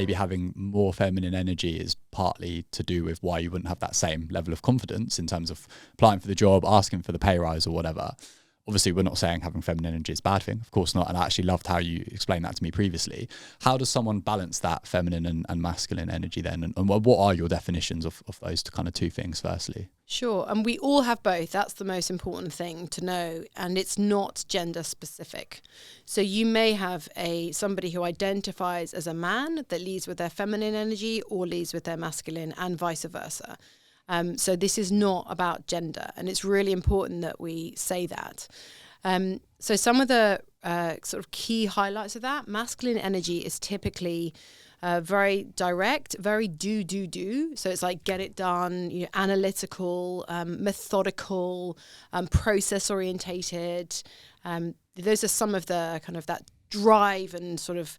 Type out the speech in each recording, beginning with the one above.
maybe having more feminine energy is partly to do with why you wouldn't have that same level of confidence in terms of applying for the job, asking for the pay rise or whatever. Obviously, we're not saying having feminine energy is a bad thing. Of course not. And I actually loved how you explained that to me previously. How does someone balance that feminine and masculine energy then? And what are your definitions of those kind of two things, firstly? Sure. And we all have both. That's the most important thing to know. And it's not gender specific. So you may have somebody who identifies as a man that leads with their feminine energy or leads with their masculine, and vice versa. So this is not about gender, and it's really important that we say that. So some of the sort of key highlights of that: masculine energy is typically very direct, very do. So it's like get it done, analytical, methodical, process orientated. Those are some of the kind of that drive and sort of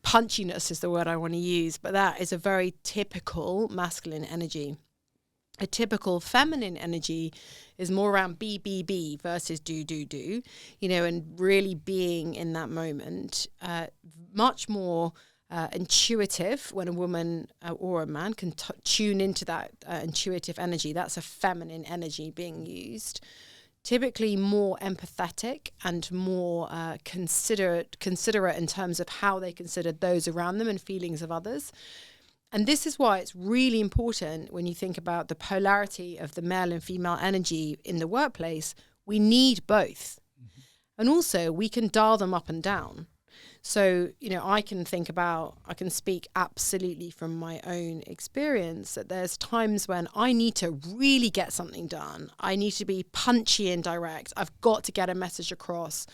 punchiness is the word I want to use, but that is a very typical masculine energy. A typical feminine energy is more around be versus do, and really being in that moment. Much more intuitive when a woman or a man can tune into that intuitive energy. That's a feminine energy being used. Typically more empathetic and more considerate in terms of how they consider those around them and feelings of others. And this is why it's really important when you think about the polarity of the male and female energy in the workplace. We need both. Mm-hmm. And also we can dial them up and down. So, I can speak absolutely from my own experience that there's times when I need to really get something done. I need to be punchy and direct. I've got to get a message across.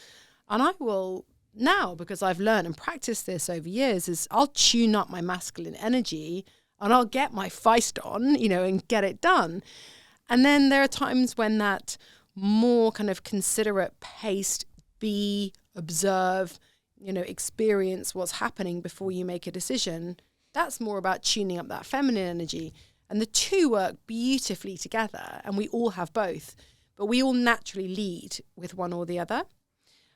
And I will now, because I've learned and practiced this over years, is I'll tune up my masculine energy and I'll get my feist on, and get it done. And then there are times when that more kind of considerate paced, observe, experience what's happening before you make a decision. That's more about tuning up that feminine energy. And the two work beautifully together, and we all have both, but we all naturally lead with one or the other.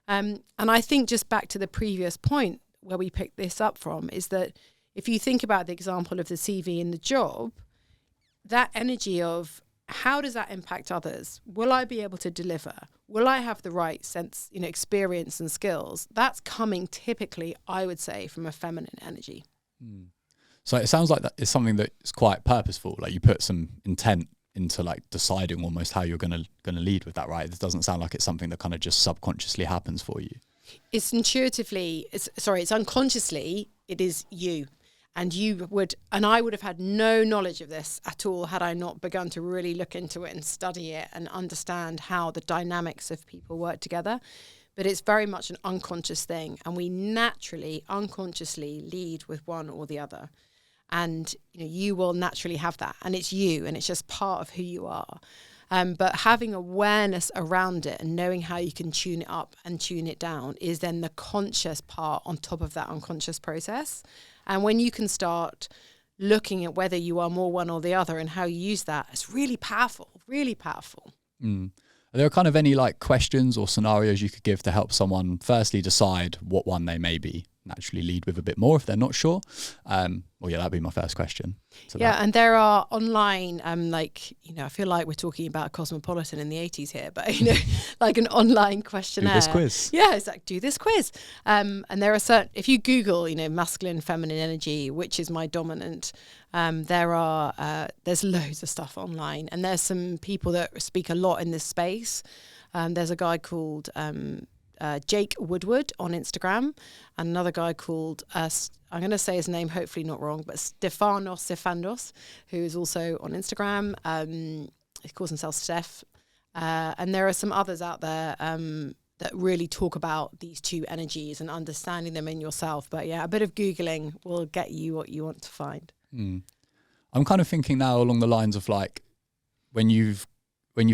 And I think just back to the previous point where we picked this up from is that if you think about the example of the CV in the job, that energy of how does that impact others? Will I be able to deliver? Will I have the right sense, experience and skills? That's coming typically, I would say, from a feminine energy. Mm. So it sounds like that is something that is quite purposeful. Like you put some intent into like deciding almost how you're going to lead with that, right? It doesn't sound like it's something that kind of just subconsciously happens for you. It's unconsciously, it is you. And I would have had no knowledge of this at all had I not begun to really look into it and study it and understand how the dynamics of people work together. But it's very much an unconscious thing. And we naturally, unconsciously lead with one or the other. And you will naturally have that. And it's you, and it's just part of who you are. But having awareness around it and knowing how you can tune it up and tune it down is then the conscious part on top of that unconscious process. And when you can start looking at whether you are more one or the other and how you use that, it's really powerful, really powerful. Mm. Are there kind of any like questions or scenarios you could give to help someone firstly decide what one they maybe naturally lead with a bit more if they're not sure? That'd be my first question. And there are online, I feel like we're talking about Cosmopolitan in the 80s here, but, like an online questionnaire. Do this quiz. Yeah, it's like, do this quiz. And there are if you Google, masculine, feminine energy, which is my dominant, there's loads of stuff online. And there's some people that speak a lot in this space. There's a guy called Jake Woodward on Instagram, and another guy called, I'm going to say his name, hopefully not wrong, but Stefanos, who is also on Instagram. He calls himself Steph. And there are some others out there that really talk about these two energies and understanding them in yourself. But yeah, a bit of Googling will get you what you want to find. Mm. I'm kind of thinking now along the lines of like, when you've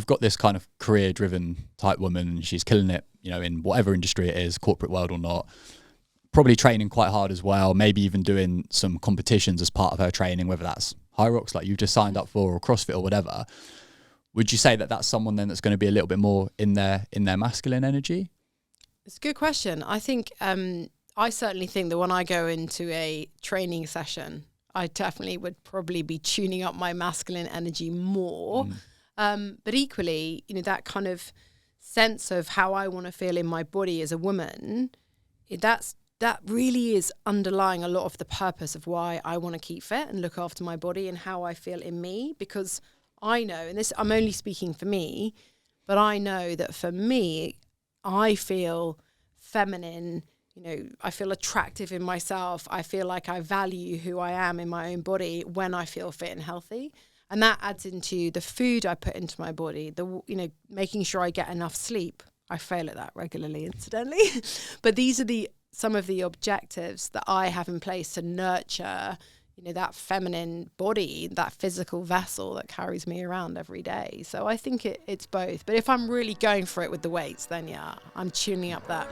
got this kind of career-driven type woman and she's killing it, in whatever industry it is, corporate world or not, probably training quite hard as well, maybe even doing some competitions as part of her training, whether that's High Rocks like you've just signed up for or CrossFit or whatever. Would you say that that's someone then that's going to be a little bit more in their masculine energy? It's a good question. I think I certainly think that when I go into a training session, I definitely would probably be tuning up my masculine energy more. But equally, you know, that kind of sense of how I want to feel in my body as a woman, that really is underlying a lot of the purpose of why I want to keep fit and look after my body and how I feel in me. Because I know, and this, I'm only speaking for me, but I know that for me, I feel feminine. You know, I feel attractive in myself. I feel like I value who I am in my own body when I feel fit and healthy. And that adds into the food I put into my body, you know, making sure I get enough sleep. I fail at that regularly, incidentally. But these are some of the objectives that I have in place to nurture, you know, that feminine body, that physical vessel that carries me around every day. So I think it's both. But if I'm really going for it with the weights, then yeah, I'm tuning up that